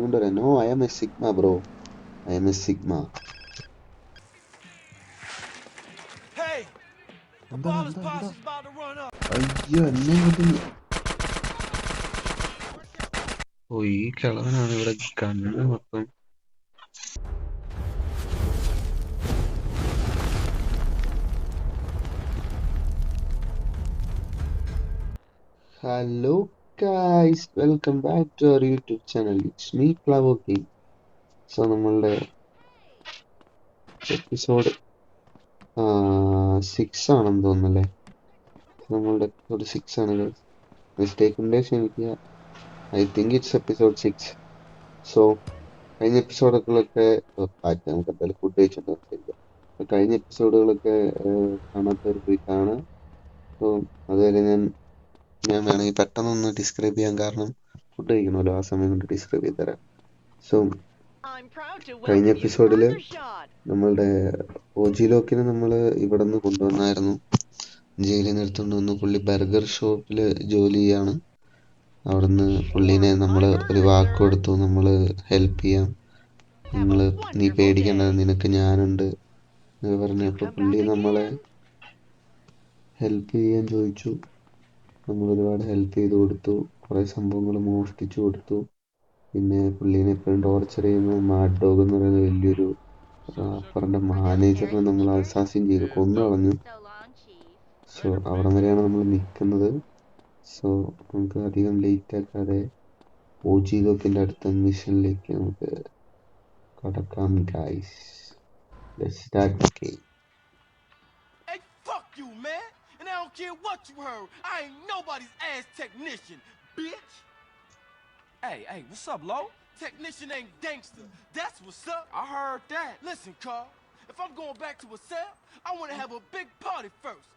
കൊണ്ടുവരാം. No, I am a sigma bro, I am a sigma. എന്താ അയ്യോ എന്നെ ഓ ഈ കിളവനാണ് ഇവിടെ കണ്ണ് മൊത്തം. Hello guys, welcome back to our YouTube channel. It's me Clavo king. So നമ്മളുടെ എപ്പിസോഡ് 6 ആണെന്ന് തോന്നുന്നല്ലേ. നമ്മളുടെ എപ്പിസോഡ് 6 ആണ് ഗൈസ്. മിസ്റ്റേക്ക് ഉണ്ടേ ക്ഷമിക്കുക. I think it's episode 6. So കഴിഞ്ഞ എപ്പിസോഡുകളൊക്കെ നമുക്ക് എന്തായാലും ഫുഡ് കഴിച്ചിട്ടുണ്ടാവും. കഴിഞ്ഞ എപ്പിസോഡുകളൊക്കെ കാണാത്തവർ പോയി കാണാം. സോ അതുവരെ ഞാൻ വേണമെങ്കിൽ പെട്ടെന്നൊന്ന് ഡിസ്ക്രൈബ് ചെയ്യാൻ, കാരണം ഫുഡ് കഴിക്കണമല്ലോ, ആ സമയം കൊണ്ട് ഡിസ്ക്രൈബ് ചെയ്ത് തരാം. സോ കഴിഞ്ഞ എപ്പിസോഡിൽ നമ്മളുടെ ഓജിലോക്കിനെ നമ്മൾ ഇവിടെ നിന്ന് കൊണ്ടുവന്നായിരുന്നു, ജയിലിൽ നിന്ന് എടുത്തുകൊണ്ട് വന്നു. പുള്ളി ബർഗർ ഷോപ്പിൽ ജോലി ചെയ്യാണ്. അവിടുന്ന് പുള്ളീനെ നമ്മൾ ഒരു വാക്ക് കൊടുത്തു, നമ്മൾ ഹെൽപ്പ് ചെയ്യാം, നീ പേടിക്കണ്ട, നിനക്ക് ഞാനുണ്ട് എന്ന് പറഞ്ഞപ്പോൾ പുള്ളി നമ്മളെ ഹെൽപ്പ് ചെയ്യാൻ ചോദിച്ചു. നമ്മൾ ഒരുപാട് ഹെൽപ്പ് ചെയ്ത് കൊടുത്തു, കുറേ സംഭവങ്ങൾ മോഷ്ടിച്ചു കൊടുത്തു. പിന്നെ പുള്ളീനെ എപ്പോഴും ടോർച്ചർ ചെയ്യുന്ന മാഡ് ഡോഗ് എന്ന് പറയുന്ന വലിയൊരു റാപ്പറിന്റെ മാനേജറിനെ നമ്മൾ അസാസിൻ ചെയ്തു, കൊന്നു കളഞ്ഞു. സോ അവിടെ വരെയാണ് നമ്മൾ നിൽക്കുന്നത്. സോ നമുക്ക് അധികം ലേറ്റ് ആക്കാതെ ഓജിലോക്കിന്റെ അടുത്ത മിഷനിലേക്ക് നമുക്ക് കടക്കാം guys. Let's start the game. Hey, fuck you, man! And I don't care what you heard. I ain't nobody's ass technician, bitch! Hey, what's up, Lo? Technician ain't gangster. That's what's up. I heard that. Listen, Carl, if I'm going back to a cell, I want to have a big party first.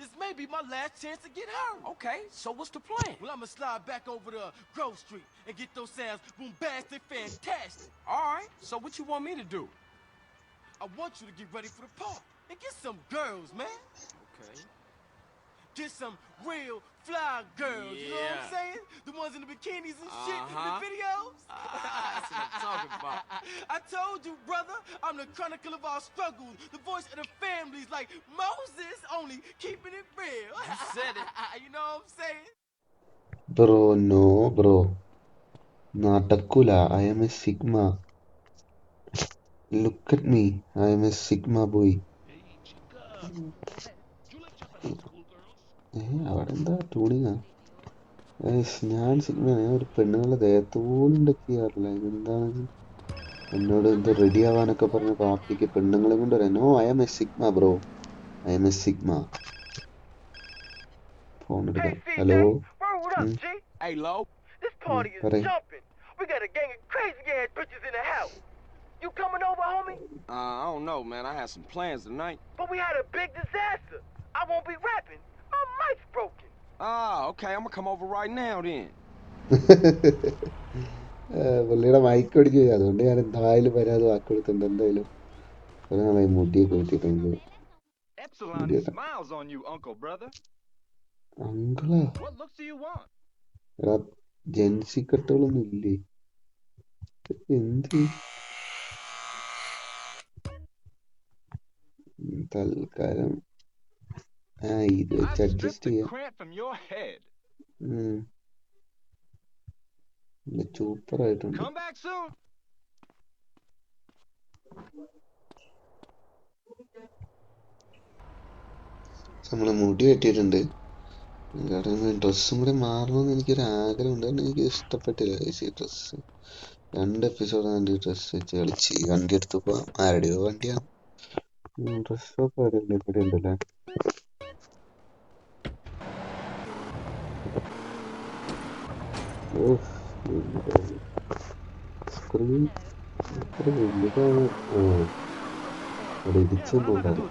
This may be my last chance to get her. Okay, so what's the plan? Well, I'ma slide back over to Grove Street and get those sounds bombastic, fantastic. All right, so what you want me to do? I want you to get ready for the party and get some girls, man. Okay. Get some real fly girls, you know what I'm saying? The ones in the bikinis and shit in the videos. That's what I'm talking about. I told you, brother, I'm the chronicle of our struggles, the voice of the families, like Moses, only keeping it real. You said it. You know what I'm saying? Bro, no, bro. Natakula, I am a Sigma. Look at me, I am a Sigma boy. അവിടെ എന്താ ടൂണിങ്ങാ? ഞാൻ sigma, ഞാൻ ഒരു പെണ്ണുങ്ങളുടെ ദേഹത്ത് പോലും touch ചെയ്യാറില്ല. ഇതെന്താണ് എന്നോട് എന്തോ റെഡി ആവാനൊക്കെ പറഞ്ഞ പാപ്പിക്ക് പെണ്ണുങ്ങളെ കൊണ്ട് വരാം. No, I am a sigma bro, I am a sigma. Phone എടുക്കാം. Hello, Hey, Lo, this party is jumping. We got a gang of crazy ass bitches in the house. You coming over, homie? I don't know, man. I had some plans tonight. But we had a big disaster. I won't be rapping. My mic's broken. Okay. I'm gonna come over right now then. പുള്ളിയുടെ mic അടിച്ചു പോയി, അതുകൊണ്ട് ഞാൻ എന്തായാലും വരാതെ വാക്ക് കൊടുത്തിട്ടുണ്ട്. എന്തായാലും കുറെ മുടിയൊക്കെ വെച്ചിട്ടുണ്ട്. അങ്കിളാ, എടാ ജെൻസി കട്ടുകളൊന്നും ഇല്ലേ? എന്ത് തൽക്കാലം ഇത് വെച്ച് അഡ്ജസ്റ്റ് ചെയ്യാം. സൂപ്പറായിട്ടുണ്ട്. നമ്മള് മുടി വെട്ടിയിട്ടുണ്ട്. കാരണം ഡ്രസ്സും കൂടെ മാറണമെന്ന് എനിക്കൊരു ആഗ്രഹമുണ്ട്. കാരണം എനിക്ക് ഇഷ്ടപ്പെട്ടില്ല ഈ ഡ്രസ്സ്. 2 എപ്പിസോഡ് ഈ ഡ്രസ്സ് വെച്ച് കളിച്ച്. വണ്ടി എടുത്തപ്പോ ആരുടെയോ വണ്ടിയാണ്. ഡ്രസ്സൊക്കെ ഇവിടെ ഉണ്ടല്ലേ. സ്ക്രീൻ എത്ര വലുതാണ്. അവിടെ ഇടിച്ചൊന്നുണ്ടാവും.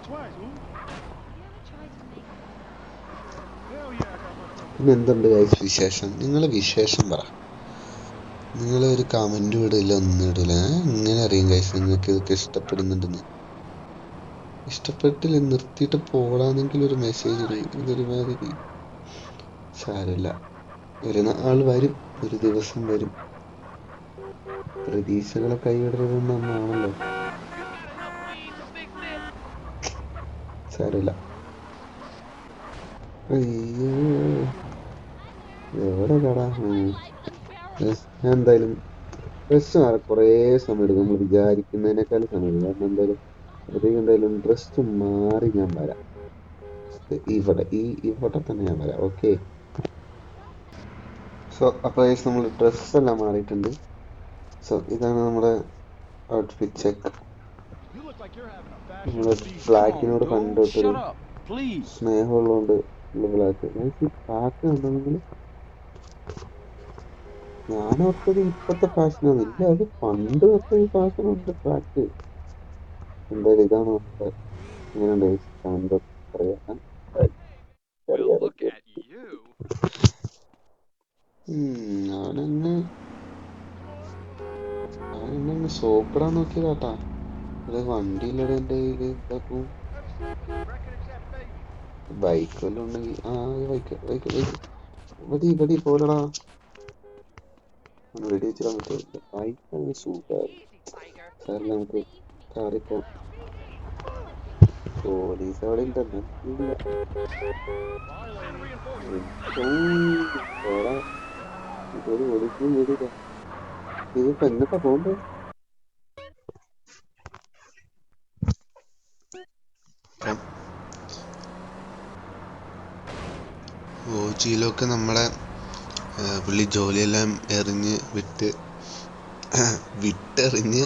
പിന്നെ എന്തുണ്ട് ഗൈസ് വിശേഷം? നിങ്ങളെ വിശേഷം പറ. നിങ്ങളൊരു കമന്റ് ഇടില്ല, ഒന്നും ഇടില്ല. എങ്ങനെ അറിയും ഗൈസ് നിങ്ങൾക്ക് ഇതൊക്കെ ഇഷ്ടപ്പെടുന്നുണ്ടെന്ന്? ഇഷ്ടപ്പെട്ടില്ല നിർത്തിയിട്ട് പോടാന്നെങ്കിലും ഒരു മെസ്സേജ് ഇടും. ഇതൊരുമാതിരി സാരമില്ല. ഒരു നാൾ വരും, ഒരു ദിവസം വരും. പ്രതീക്ഷകളെ കൈവിടരുതെന്നാണല്ലോ. സാരമില്ല. അയ്യോ, എവിടെ കടാ? ഞാൻ എന്തായാലും ഡ്രസ്സ് മാറാൻ കുറേ സമയം എടുക്കും, നമ്മൾ വിചാരിക്കുന്നതിനേക്കാൾ സമയം എടുക്കും. കാരണം എന്തായാലും ഡ്രസ്സ് മാറി ഞാൻ വരാം. ഇവിടെ തന്നെ ഞാൻ വരാം. ഓക്കെ. സോ അപ്പോൾ നമ്മൾ ഡ്രസ്സെല്ലാം മാറിയിട്ടുണ്ട്. സോ ഇതാണ് നമ്മുടെ ഔട്ട്ഫിറ്റ് ചെക്ക്. നമ്മൾ ബ്ലാക്കിനോട് പണ്ട് തൊട്ടൊരു സ്നേഹമുള്ളതുകൊണ്ട് ഉള്ള ബ്ലാക്ക്. ഈ ബ്ലാക്ക് കണ്ടെങ്കിൽ ഞാൻ ഓർത്തത് ഇപ്പോഴത്തെ ഫാഷനാണ്. ഇല്ല, അത് പണ്ട് തൊട്ട് ഈ ഫാഷനുണ്ട് ബ്ലാക്ക്. എന്തായാലും ഇതാണ് നമ്മുടെ ഇങ്ങനെയുണ്ട് സ്റ്റാൻഡ് പറയാൻ. ഞാനങ്ങ് സോപ്പിടാൻ നോക്കിയതാട്ടാ. അത് വണ്ടിയിലൂടെ എൻ്റെ കയ്യിൽ ഇതാക്കും. ബൈക്ക് വല്ലതും ഉണ്ടെങ്കിൽ ബൈക്ക് പോലടാ. വെടി വെച്ചിടാൻ പറ്റില്ല. ബൈക്കാണ് സൂപ്പർ. സാറിന് നമുക്ക് കാറിപ്പോ പോലീസ് അവിടെ ഉണ്ടെന്ന് ഇതൊരു പോലീസിനും വീടില്ല. ഇതിപ്പോ എങ്ങോട്ടാ പോകണ്ടേ? ഓജിയിലൊക്കെ നമ്മളെ പുള്ളി ജോലിയെല്ലാം വിട്ടെറിഞ്ഞ്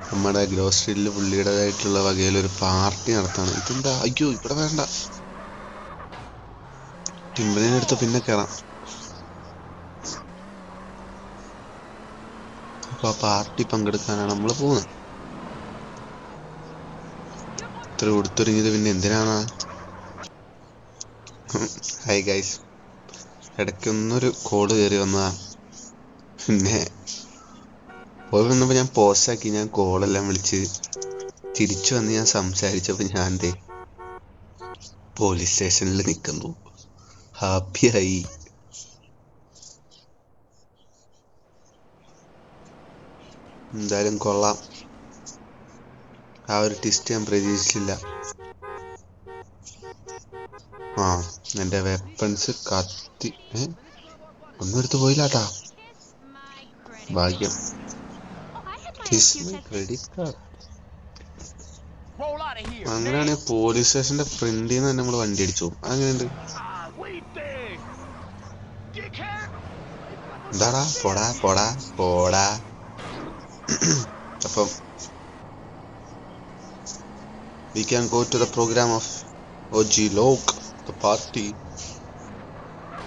നമ്മുടെ ഗ്രോസറിയിൽ പുള്ളിയുടേതായിട്ടുള്ള വകയിലൊരു പാർട്ടി നടത്താണ്. ഇതെന്താ? അയ്യോ, ഇവിടെ വേണ്ട, ടിമ്പലിനെടുത്ത് പിന്നെ കയറാം. അപ്പൊ ആ പാർട്ടി പങ്കെടുക്കാനാണ് നമ്മൾ പോകുന്നത്. ഇത്ര കൊടുത്തൊരുങ്ങിയത് പിന്നെ എന്തിനാണ്? ഹായ് ഗൈസ്, ഇടയ്ക്കൊന്നൊരു കോള് കയറി വന്നതാ. പിന്നെ പോയി വന്നപ്പോൾ ഞാൻ പോസ്റ്റാക്കി. ഞാൻ കോളെല്ലാം വിളിച്ച് തിരിച്ചു വന്ന് ഞാൻ സംസാരിച്ചപ്പോൾ ഞാൻ പോലീസ് സ്റ്റേഷനിൽ നിൽക്കുന്നു. ഹാപ്പിയായി. എന്തായാലും കൊള്ളാം. ആ ഒരു ട്വിസ്റ്റ് ഞാൻ പ്രതീക്ഷിച്ചില്ല. എൻ്റെ വെപ്പൺസ് കത്തി ഒന്നും എടുത്ത് പോയില്ലാട്ടാ. ഭാഗ്യം. Credit card. അങ്ങനെയാണെങ്കിൽ പോലീസ് സ്റ്റേഷന്റെ ഫ്രണ്ടിൽ നിന്ന് തന്നെ നമ്മൾ വണ്ടി അടിച്ചു. അങ്ങനെയുണ്ട്. എന്താടാ? പോടാ. അപ്പം we can go to the program of OG Lok, the party.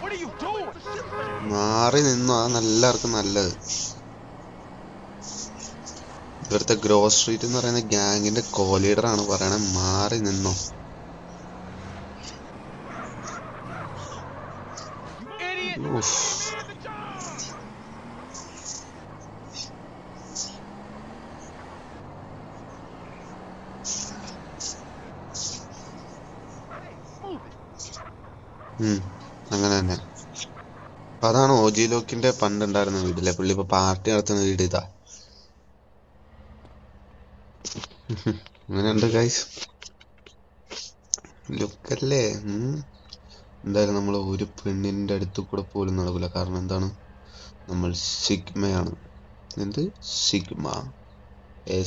What are you doing? മാറി നിന്നോ, അത് എല്ലാവർക്കും നല്ലത്. ഇവിടുത്തെ ഗ്രോസ് സ്ട്രീറ്റ് എന്ന് പറയുന്ന ഗ്യാങ്ങിന്റെ കോലീഡറാണ് പറയണേ, മാറി നിന്നോ. അങ്ങനെ തന്നെ. അപ്പൊ അതാണ് OG ലോക്കിന്റെ പണ്ടുണ്ടായിരുന്ന വീടില്ലേ. പുള്ളി ഇപ്പൊ പാർട്ടി നടത്തുന്ന വീട് ഇതാ. അങ്ങനെയുണ്ട് ഗൈസ്, ലുക്കല്ലേ. എന്തായാലും നമ്മൾ ഒരു പെണ്ണിന്റെ അടുത്ത് കൂടെ പോലും നടക്കില്ല. കാരണം എന്താണ്? നമ്മൾ സിഗ്മയാണ്. എന്ത്? Sigma,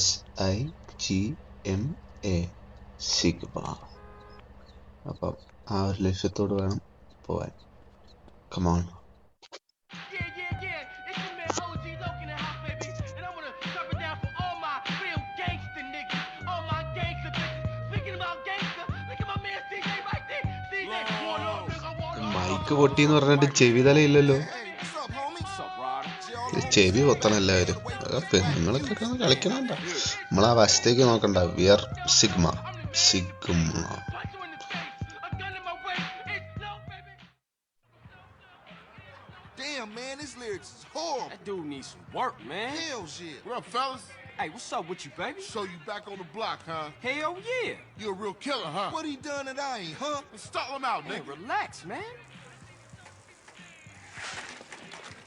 SIGMA, sigma. അപ്പം ആ ഒരു ലക്ഷ്യത്തോട് വേണം പോവാൻ. കമോൺ. മൈക്ക് പൊട്ടിന്ന് പറഞ്ഞിട്ട് ചെവി തലയില്ലല്ലോ. ചെവി പൊത്തണം എല്ലാവരും. പെണ്ണുങ്ങളൊക്കെ കളിക്കണണ്ട. നമ്മളാ വശത്തേക്ക് നോക്കണ്ട. We are sigma. Damn, man, this lyrics is horrible. That dude needs some work, man. Hell shit. What up, fellas? Hey, what's up with you, baby? So you back on the block, huh? Hell yeah. You a real killer, huh? What he done that I ain't, huh? Stall him out, nigga. Relax, man.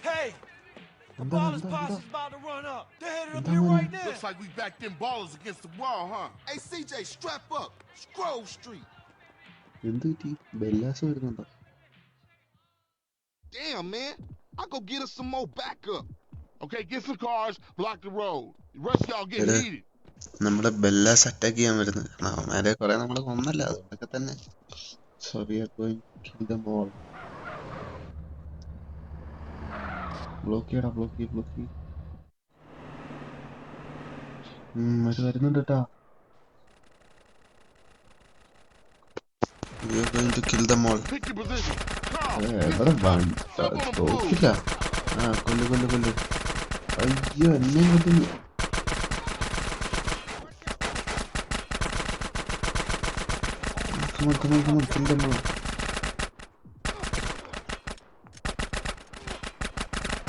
Hey, The Ballers Posse is about to run up. They're headed up here right now. Looks like we backed them ballers against the wall, huh? Hey, CJ, strap up. Scroll Street. എന്ത് പറ്റി? Bella's വരുന്നുണ്ടോ? Damn, man. I'll go get us some more backup. Okay, get some cars, block the road. The rest of y'all get heated. നമ്മുടെ Bella's attack ചെയ്യാൻ വരുന്നത്. അവന്മാരെ കുറെ നമ്മള് കൊന്നല്ല, അതുകൊണ്ടൊക്കെ തന്നെ. So we are going to kill them all. Block ചെയ്യടാ, block ചെയ്യ്. വരുന്നുണ്ട് കേട്ടാ. We are going to kill them all. എവിടെ തോക്കില്ല. കൊല്ല്. അയ്യോ, എന്നെ കൊല്ലുന്നു. Come on, kill them all.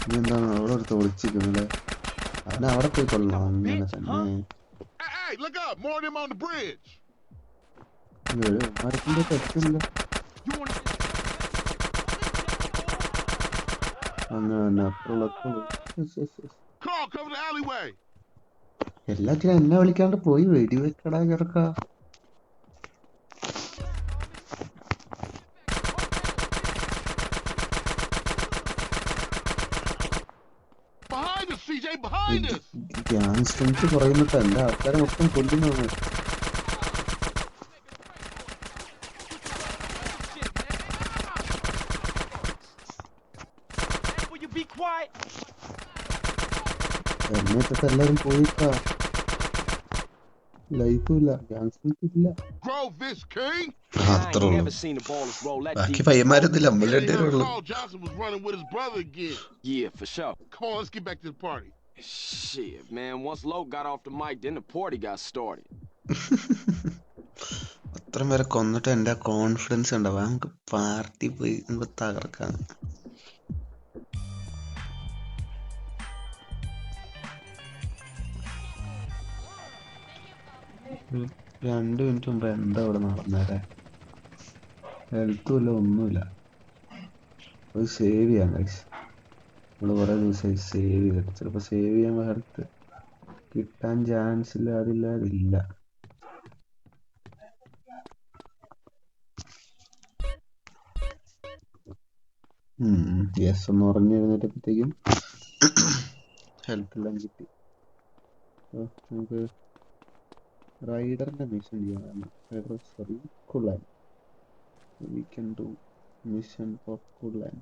നീ എന്താണ് അവിടെ അടുത്ത് ഒളിച്ചിരിക്കുന്നത്? അവനെ അവിടെ പോയി കൊല്ലണം. അങ്ങനെ തന്നെ. Hey, look up. More of them on the bridge. മരത്തിന്റെ തെറ്റില്ല. അങ്ങനെ എല്ലാത്തിനും എന്നെ വിളിക്കാണ്ട് പോയി വെടിവെക്കടാ ചെറുക്കാ. ഗ്യാങ് സ്ട്രെങ്ത് കുറയുന്നിട്ട് എന്റെ ആൾക്കാരെ മൊത്തം കൊല്ലുന്നതാണ്. എന്നിട്ട് എല്ലാരും പോയിട്ടാ. ലൈഫില്ല, ഗ്യാങ് സ്ട്രെങ്ത് ഇല്ല. അത്രേ ഉള്ളൂ. ബാക്കി പയ്യന്മാരൊന്നുമില്ല, നമ്മൾ രണ്ടുപേരേ ഉള്ളൂ. Shit, man. Once Lo got off the mic, then the party got started. അത്ര പേരെ കൊന്നിട്ട് എന്റെ കോൺഫിഡൻസ് ഉണ്ടാവും. നമുക്ക് പാർട്ടി പോയി നമുക്ക് തകർക്കാം. രണ്ട് മിനിറ്റ് മുമ്പ് എന്താ ഇവിടെ നടന്നേരെ? ഹെൽത്തും ഇല്ല, ഒന്നുമില്ല. അത് സേവ് ചെയ്യാം ഗൈസ്. നമ്മള് കുറെ ദിവസമായി സേവ് ചെയ്തിട്ട്. ചിലപ്പോൾ സേവ് ചെയ്യാൻ ഹെൽത്ത് കിട്ടാൻ ചാൻസ് ഇല്ല. അതില്ല. യെസ് ഒന്ന് ഉറങ്ങിയിരുന്നിട്ടപ്പോഴത്തേക്കും ഹെൽത്ത് എല്ലാം കിട്ടി. നമുക്ക് റൈഡറിന്റെ മിഷൻ ചെയ്യാനാണ്. കുള്ളാൻ we can do mission for കുള്ളാൻ.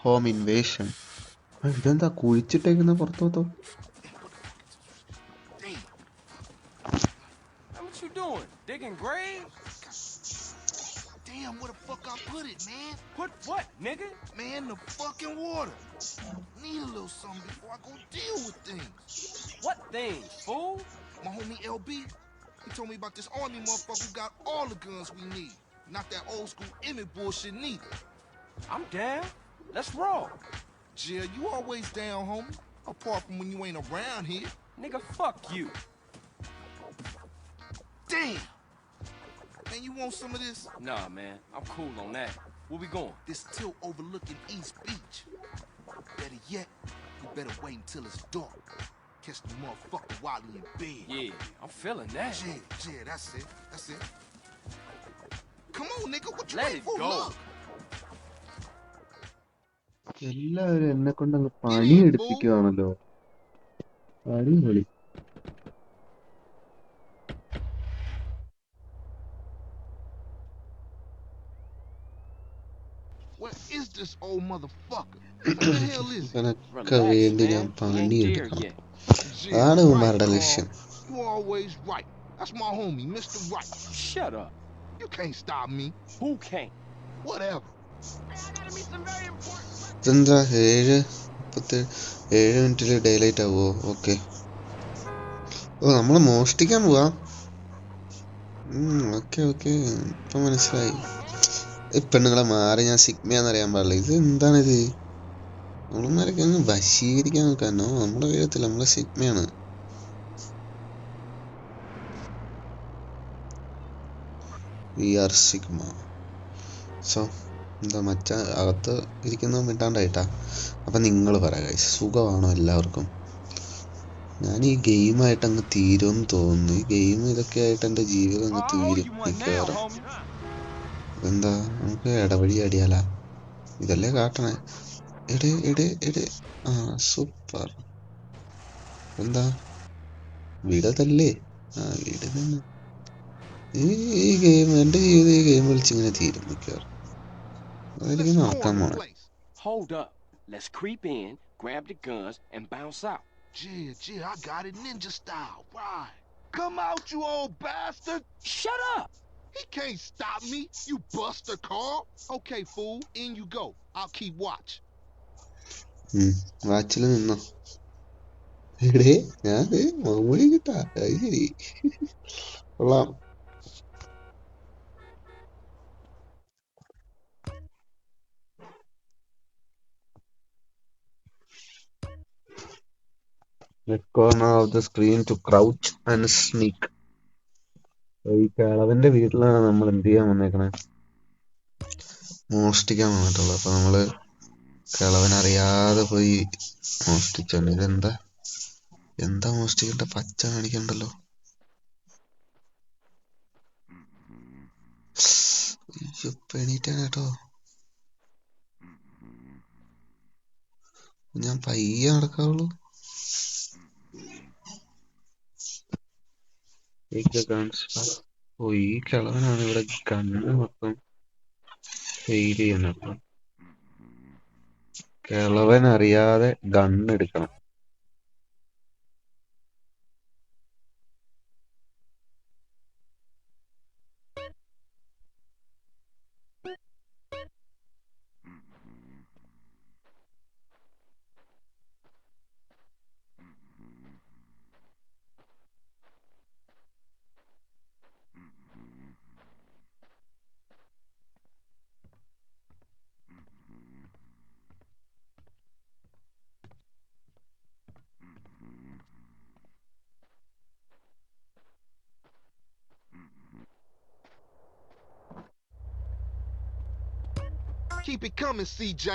Home invasion. ഇതെന്താ കുഴിച്ചിട്ടേക്കുന്ന പുറത്തോട്ടോ? What you doing? Digging graves? Damn, where the fuck I put it, man? Put what, nigga? Man, the fucking water. Need a little something before I go deal with things. What things, fool? My homie LB, he told me about this army motherfucker who got all the guns we need. Not that old school Emmett bullshit neither. I'm down. Let's roll. Jill, you always down, homie. Apart from when you ain't around here. Nigga, fuck you. Damn. Man, you want some of this? Nah, man. I'm cool on that. Where we going? This tilt overlooking East Beach. Better yet, you better wait until it's dark. Catch the motherfucker while he in bed. Yeah, I'm feeling that. Yeah, that's it. Come on, nigga, what you Let waiting it for? go. Look. എല്ലാവരും എന്നെ കൊണ്ടങ്ങ് പണി എടുപ്പിക്കുവാണല്ലോ. അടിപൊളി. Where is this old motherfucker? What the hell is it? ഇവനൊക്കെ വേണ്ടി ഞാൻ പണി എടുക്കണം. അതാണ് ഇവന്മാരുടെ ലക്ഷ്യം. You always right. That's my homie, Mr. Right. Shut up. You can't stop me. Who can't? Whatever. ഇതെന്താ 7 മിനിറ്റില് ഡേലൈറ്റ് ആവുമോ? ഓക്കെ. നമ്മള് മോഷ്ടിക്കാൻ പോവാ. ഓക്കെ ഇപ്പൊ മനസ്സിലായി. പെണ്ണുങ്ങളെ മാറി ഞാൻ സിഗ്മയാന്നറിയാൻ പാടില്ല. ഇത് എന്താണിത്? നമ്മളമാരൊക്കെ ഒന്ന് വശീകരിക്കാൻ നോക്കാനോ? നമ്മളെ വീഴത്തില്ല, നമ്മളെ സിഗ്മയാണ്. We are Sigma. So എന്താ മച്ച അകത്ത് ഇരിക്കുന്ന മിണ്ടാണ്ടായിട്ടാ. അപ്പം നിങ്ങൾ പറ ഗൈസ്, സുഖമാണോ എല്ലാവർക്കും? ഞാൻ ഈ ഗെയിമായിട്ട് അങ്ങ് തീരുമെന്ന് തോന്നുന്നു. ഈ ഗെയിം ഇതൊക്കെ ആയിട്ട് എൻ്റെ ജീവിതം അങ്ങ് തീരും മിക്കവാറും. എന്താ നമുക്ക് ഇടവഴി അടിയാലാ? ഇതല്ലേ കാട്ടണേ. എടേ എടേ എടേ ആ സൂപ്പർ. എന്താ വിടതല്ലേ? ആ വീട് തന്നെ. ഈ ഗെയിം എൻ്റെ ജീവിതം ഈ ഗെയിം കളിച്ചിങ്ങനെ തീരും മിക്കവാറും. അതായിരിക്കും നടക്കാൻ പോണേ. Hold up. Let's creep in, grab the guns, and bounce out. Yeah, I got it ninja style. Right. Come out, you old bastard. Shut up! He can't stop me, you buster Carl. Okay, fool, in you go. I'll keep watch. വാച്ചിൽ നിന്നോ? എടേ ഞാൻ മമ്മൂടി കിട്ടാ. അത് ശരി, കൊള്ളാം. Left corner of the screen to crouch and sneak. ഈ കിളവന്റെ വീട്ടിലാണ് നമ്മൾ എന്ത് ചെയ്യാൻ വന്നേക്കണേ? മോഷ്ടിക്കാൻ വന്നിട്ടുള്ളത്. അപ്പൊ നമ്മള് കിളവനറിയാതെ പോയി മോഷ്ടിച്ചാണ്. ഇതെന്താ എന്താ മോഷ്ടിക്കണ്ട? പച്ച കാണിക്കണ്ടല്ലോ. ഇപ്പൊ എണീറ്റാണ് കേട്ടോ. ഞാൻ പയ്യെ നടക്കാവുള്ളൂ. ഓ, ഈ കിളവനാണ് ഇവിടെ കണ്ണ് മൊത്തം ഫെയിൽ ചെയ്യുന്നത്. അപ്പം കിളവൻ അറിയാതെ ഗണ്ണെടുക്കണം. Keep it coming, CJ.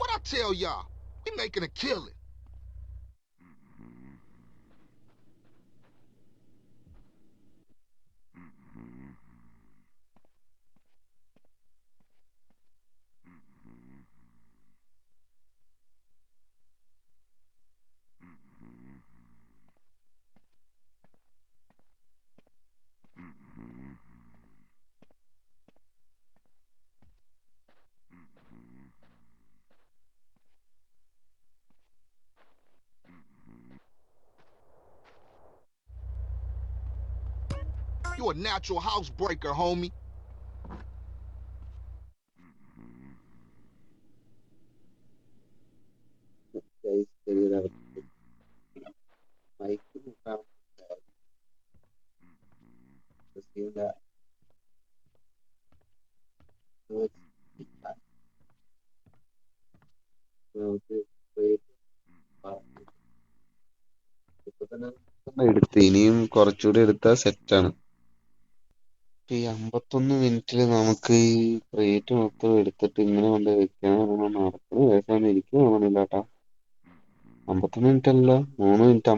What I tell y'all? We making a killing. You a natural housebreaker, homie. എടുത്ത് ഇനിയും കുറച്ചുകൂടി എടുത്താൽ സെറ്റാണ്. ഈ 51 മിനിറ്റിൽ നമുക്ക് ഈ ക്രേറ്റ് മൊത്തം എടുത്തിട്ട് ഇങ്ങനെ കൊണ്ട് വെക്കാൻ നടക്കുന്ന വേഷം എനിക്ക് തോന്നണില്ല കേട്ടാ. 51 മിനിറ്റ് അല്ല, 3 മിനിറ്റ്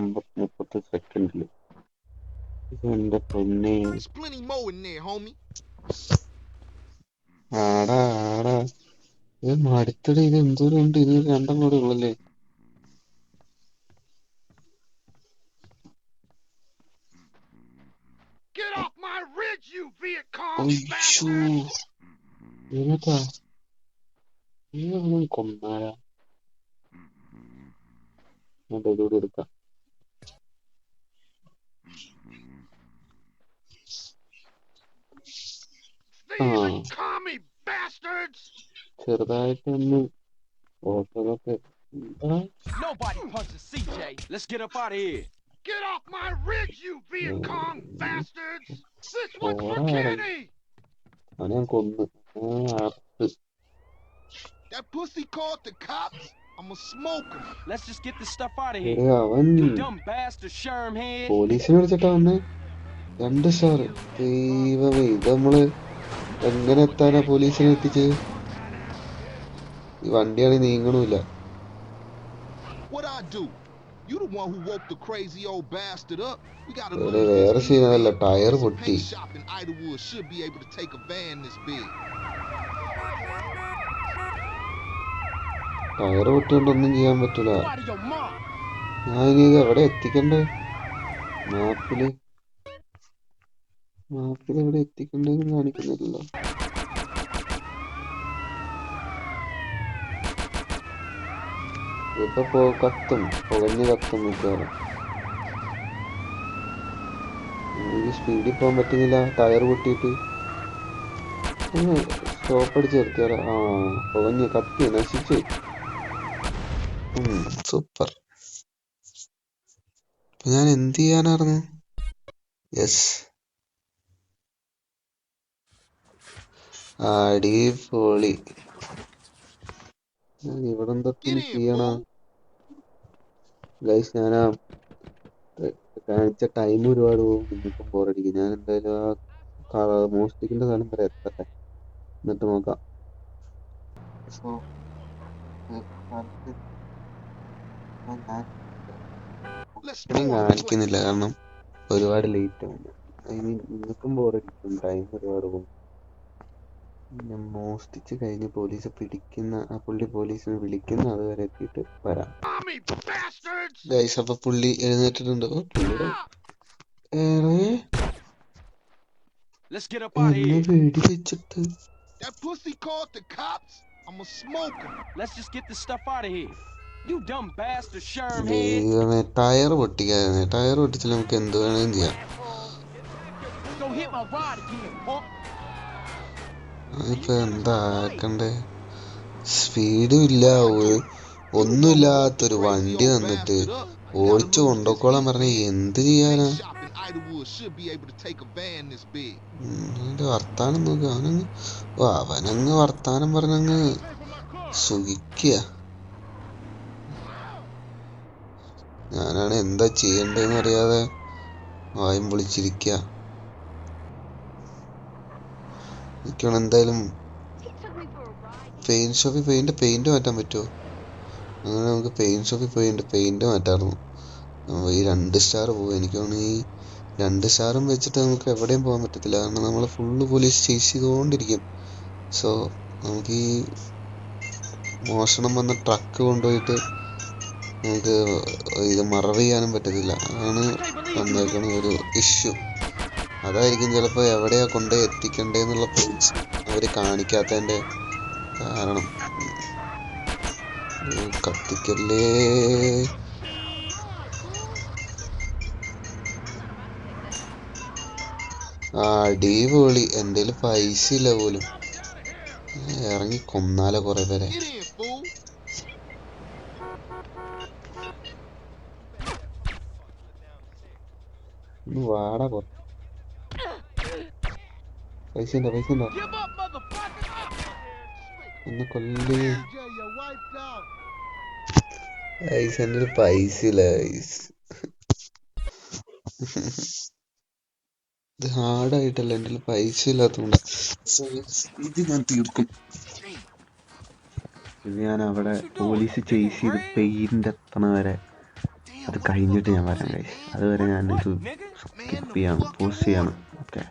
30 സെക്കൻഡില്. എന്റെ പൊന്നെ. There's plenty more in there, homie. ആടാ ആടാ, ഇത് മടുത്തടി. ഇത് എന്തോരം ഉണ്ട്? ഇത് രണ്ടെണ്ണം കൂടെ ഉള്ളല്ലേ? Get off my ridge, you Viet Cong ഒയ്യോ, ഏതാ ഇതൊന്നും കൊന്നാരാ? ഇതോടെ എടുക്കാം. ചെറുതായിട്ടൊന്ന് ഓട്ടോതൊക്കെ. Nobody punches CJ. Let's get up out of here. Get off my ridge, you Viet Cong bastards! This one's for ഓടാ Kenny! അവനെ ഞാൻ കൊന്നു. That pussy called the cops? I'ma smoke him. Let's just get this stuff out of here. അവൻ You dumb bastard, Sherm head. പോലീസിനെ വിളിച്ചിട്ടാ വന്നേ. 2 star. ദൈവമേ, ഇത് നമ്മള് എങ്ങനെ എത്താനാ പോലീസിനെ എത്തിച്ചത്? ഈ വണ്ടിയാണെങ്കിൽ നീങ്ങണമില്ല. What I do? You the one who woke the crazy old bastard up. We gotta lose വേറെ this സീനല്ല, heat. ടയർ There's a പൊട്ടി. paint shop in Idlewood should be able to take a van this big. Tyre പൊട്ടിയോണ്ടൊന്നും ചെയ്യാൻ പറ്റൂല. Out of your mom. ഞാൻ ഇനി ഇത് എവിടെ എത്തിക്കണ്ടേ? മാപ്പില് എവിടെ എത്തിക്കണ്ടെന്ന് കാണിക്കുന്നില്ലല്ലോ. ഇപ്പൊ കത്തും, പുകഞ്ഞ് കത്തും മിക്കവാറും. എനിക്ക് സ്പീഡിൽ പോകാൻ പറ്റുന്നില്ല, ടയർ പൊട്ടിയിട്ട്. സ്റ്റോപ്പ് അടിച്ച് നിർത്തിയാലോ? ആ, പുകഞ്ഞ് കത്തി നശിച്ചു. സൂപ്പർ. ഞാൻ എന്ത് ചെയ്യാനായിരുന്നു? യെസ്, അടിപൊളി. ഞാൻ ഇവിടെ എന്തൊക്കെ ചെയ്യണം ഗൈസ്? ഞാനാ കാണിച്ച ടൈം ഒരുപാട് പോകും, നിങ്ങൾക്കും ബോറടിക്കും. ഞാൻ എന്തായാലും ആ മോസ്റ്റിക്കിന്റെ സ്ഥലം വരെ എത്തട്ടെ, എന്നിട്ട് നോക്കാം. കാണിക്കുന്നില്ല കാരണം ഒരുപാട് ലേറ്റ് ആവും. നിങ്ങൾക്കും ബോറടിക്കും, ടൈം ഒരുപാട് പോകും. ഞാൻ മോഷ്ടിച്ച് കഴിഞ്ഞ് പോലീസ് പിടിക്കുന്ന ആ പുള്ളി പോലീസിനെ വിളിക്കുന്ന അതുവരെ എത്തിയിട്ട് വരാം ഗൈസ്. അപ്പൊ പുള്ളി എഴുന്നേറ്റിട്ടുണ്ടോ? പുള്ളിയുടെ എന്നെ വെടി വെച്ചിട്ട് That pussy called the cops? I'ma smoke him. Let's just get this stuff out of here. You dumb bastard, Sherm head. ദൈവമേ, ടയർ പൊട്ടിക്കാതെ. ടയർ പൊട്ടിച്ചാൽ നമുക്ക് എന്ത് വേണമെങ്കിലും ചെയ്യാം. Go hit my rod again, punk. അതിപ്പോ എന്താ ആക്കണ്ടേ? സ്പീഡും ഇല്ല, ഒന്നുമില്ലാത്തൊരു വണ്ടി തന്നിട്ട് ഓടിച്ചു കൊണ്ടുപോക്കോളാൻ പറഞ്ഞ എന്ത് ചെയ്യാനാ? അവന്റെ വർത്താനം നോക്കുക. അവനങ്ങ് വർത്താനം പറഞ്ഞങ്ങ് സുഖിക്കുക. ഞാനാണ് എന്താ ചെയ്യണ്ടേന്ന് അറിയാതെ വായും പൊളിച്ചിരിക്കുക. എനിക്കാണ് എന്തായാലും പെയിന്റ് ഷോപ്പിൽ പെയിന്റ് മാറ്റാൻ പറ്റുമോ? അങ്ങനെ നമുക്ക് പെയിന്റ് ഷോപ്പിൽ പെയിന്റ് മാറ്റാറുന്നു. ഈ 2 സ്റ്റാർ പോകും. എനിക്കാണ് ഈ 2 സ്റ്റാറും വെച്ചിട്ട് നമുക്ക് എവിടെയും പോകാൻ പറ്റത്തില്ല, കാരണം നമ്മൾ ഫുള്ള് പോലീസ് ചേസ് ചെയ്തുകൊണ്ടിരിക്കും. സോ നമുക്ക് ഈ മോഷണം വന്ന ട്രക്ക് കൊണ്ടുപോയിട്ട് നമുക്ക് ഇത് മറവ് ചെയ്യാനും പറ്റത്തില്ല. അതാണ് വന്നേക്കണ ഒരു ഇഷ്യൂ. അതായിരിക്കും ചിലപ്പോൾ എവിടെയാ കൊണ്ടുപോയി എത്തിക്കണ്ടേന്നുള്ള പ്ലേസ് അവർ കാണിക്കാത്തതിൻ്റെ കാരണം. കത്തിക്കല്ലേ. അടിപൊളി. എൻ്റെ കയ്യിൽ പൈസ ഇല്ല പോലും. ഇറങ്ങി കൊന്നാലോ കുറെ പേരെ. ഒന്ന് വാടാ കൊ. പൈസ ഉണ്ടോ? ഒന്ന് കൊല്ലേ. പൈസ എൻ്റെ പൈസ ഇല്ല. ഇത് ഹാർഡായിട്ടല്ല, എൻ്റെ പൈസ ഇല്ലാത്തതുകൊണ്ട് ഇത് ഞാൻ തീർക്കും. ഇത് ഞാൻ അവിടെ പോലീസ് ചേസ് ചെയ്ത് പെയിന്റ് എത്തണ വരെ അത് കഴിഞ്ഞിട്ട് ഞാൻ വരാം ഗൈസ്. അതുവരെ ഞാൻ ഇത് സ്കിപ്പ് ചെയ്യാണ്, പോസ്റ്റ് ചെയ്യാണ്. ഓക്കെ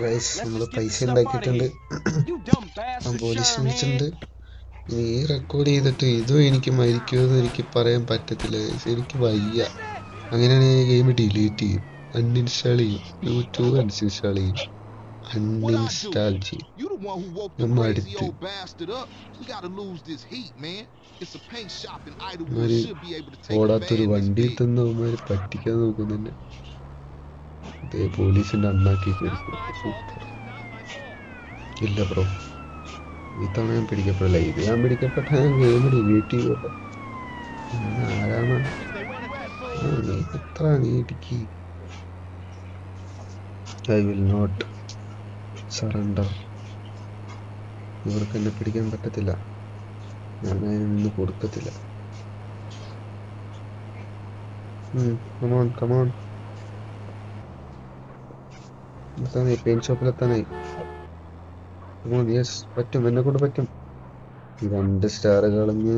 ഗൈസ്, നമ്മൾ പൈസ ഉണ്ടാക്കിയിട്ടുണ്ട്, പോലീസ് വിളിച്ചിട്ടുണ്ട്. ഇനി ഈ റെക്കോർഡ് ചെയ്തിട്ട് ഇതും എനിക്ക് മരിക്കുമെന്ന് എനിക്ക് പറയാൻ പറ്റത്തില്ല ഗൈസ്. എനിക്ക് വയ്യ. അങ്ങനെയാണെങ്കിൽ ഗെയിം ഡിലീറ്റ് ചെയ്യും, അൺഇൻസ്റ്റാൾ ചെയ്യും, യൂട്യൂബ് അൺഇൻസ്റ്റാൾ ചെയ്യും, അൺഇൻസ്റ്റാൾ ചെയ്യും. നമ്മൾ അടുത്ത് ഓടാത്തൊരു വണ്ടിയിൽ തന്നെ അവന്മാര് പറ്റിക്കാൻ നോക്കുന്നുണ്ട്. പോലീസിന്റെ അണ്ണാക്കി ഇല്ല ബ്രോ, ഇത്തവണ ഞാൻ പിടിക്കപ്പെടില്ല. ഇത് ഞാൻ പിടിക്കപ്പെട്ട ഞാൻ ഗെയിം ഡിലീറ്റ് ചെയ്യുമല്ലോ. ആരാണ് നീ എത്ര നീ ഇടുക്കി. I will not surrender. ഇവർക്ക് എന്നെ പിടിക്കാൻ പറ്റത്തില്ല. ഞാൻ അതിനൊന്നും കൊടുക്കത്തില്ല. Come on come on. എത്താനായി, പെയിന്റ് ഷോപ്പിലെത്താനായി. യെസ്, പറ്റും, എന്നെ കൊണ്ട് പറ്റും. 2 സ്റ്റാർ കളഞ്ഞ്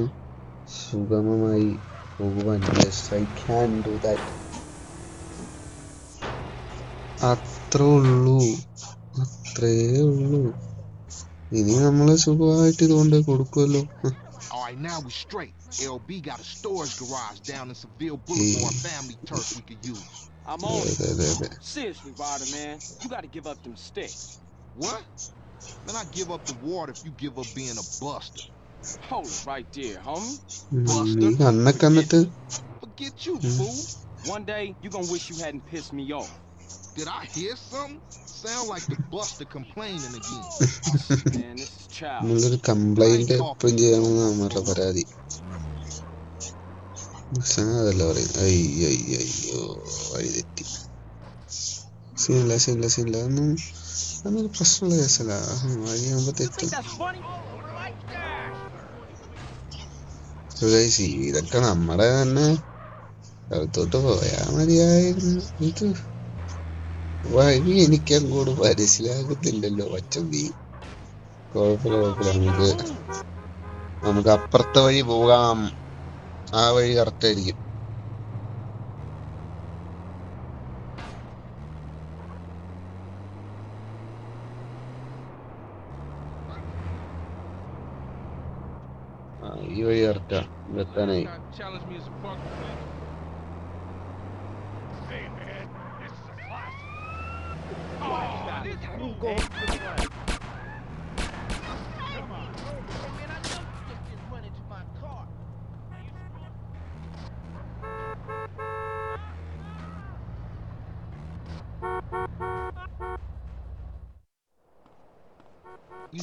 സുഗമമായി പോകുവാൻ. Yes, I can do that. അത്രേ ഉള്ളൂ. ഇനി നമ്മള് സുഖമായിട്ട് ഇതുകൊണ്ട് കൊടുക്കുമല്ലോ. All right, now we straight. LB got a storage garage down in Seville Boulevard, family turf we could use. I'm on it. Seriously, Ryder, man. You gotta give up them sticks. What? Man, I give up the water if you give up being a buster. Hold it right there, homie. നീ കണ്ണൊക്കെ എന്നിട്ട് Forget you, fool. One day, you gonna wish you hadn't pissed me off. Did I hear something? Sound like the buster complaining again. Man, this is child. നമ്മളൊരു complaint എപ്പോഴും ചെയ്യാമെന്ന് നമ്മളുടെ പരാതി. അതല്ല പറയുന്നത്. അയ്യോ വഴി തെറ്റി. സീനില്ല അതൊന്നും പ്രശ്നമുള്ള കേസല്ല. വഴിയാകുമ്പോ തെറ്റും. ഇതൊക്കെ നമ്മുടെ തന്നെ സ്ഥലത്തോട്ട് പോയാ മതിയായിരുന്നു. ഇത് വഴി എനിക്ക് അങ്ങോട്ട് മനസ്സിലാകത്തില്ലല്ലോ. നീ കുഴപ്പമില്ല. നമുക്ക് അപ്പുറത്തെ വഴി പോകാം. ആ വഴി കറക്റ്റ് ആയിരിക്കും. ഈ വഴി കറക്റ്റാ. എത്താനായി.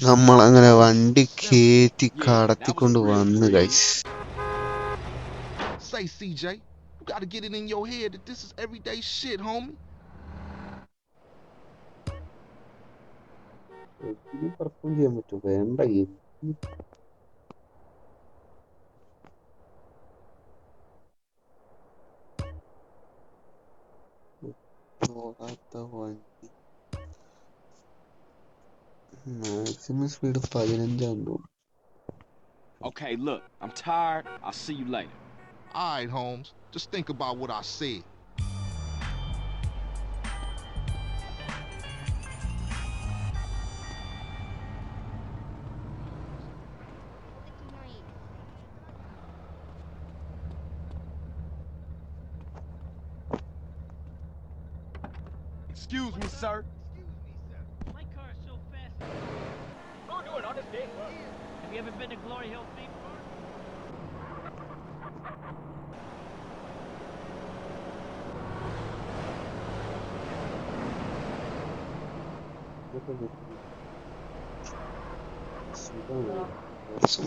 നമ്മളങ്ങനെ വണ്ടി കേറ്റി കടത്തിക്കൊണ്ട് വന്ന് guys. Say, CJ, you gotta get it in your head that this is everyday shit, homie. Perform ചെയ്യാൻ പറ്റും. വേണ്ട വണ്ടി. മാക്സിമം സ്പീഡ് 15 ആണ്. Okay, look, I'm tired. I'll see you later. All right, Holmes. Just think about what I said. Excuse me, sir. My car is so fast. Don't do it on this big. Have you ever been to Glory Hill Theme Park?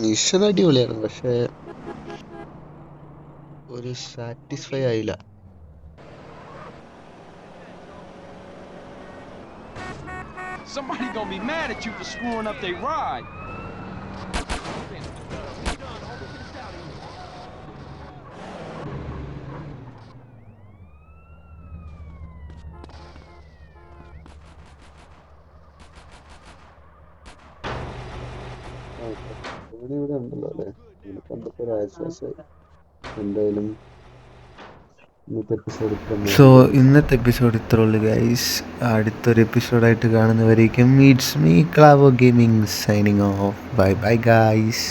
Mission അടിപൊളിയാണ്, പക്ഷെ ഒരു satisfy ആയില്ല. Somebody gonna be mad at you for screwing up their ride. ഇവിടെ ഉണ്ടല്ലോ അല്ലേ, കണ്ടപ്പോ ഒരു ആശ്വാസമായി. എന്തായാലും സോ ഇന്നത്തെ എപ്പിസോഡ് ഇത്ര ഉള്ളു ഗൈസ്. അടുത്തൊരു എപ്പിസോഡായിട്ട് കാണുന്നവരേക്കും it's me Clavo gaming signing off. Bye bye guys.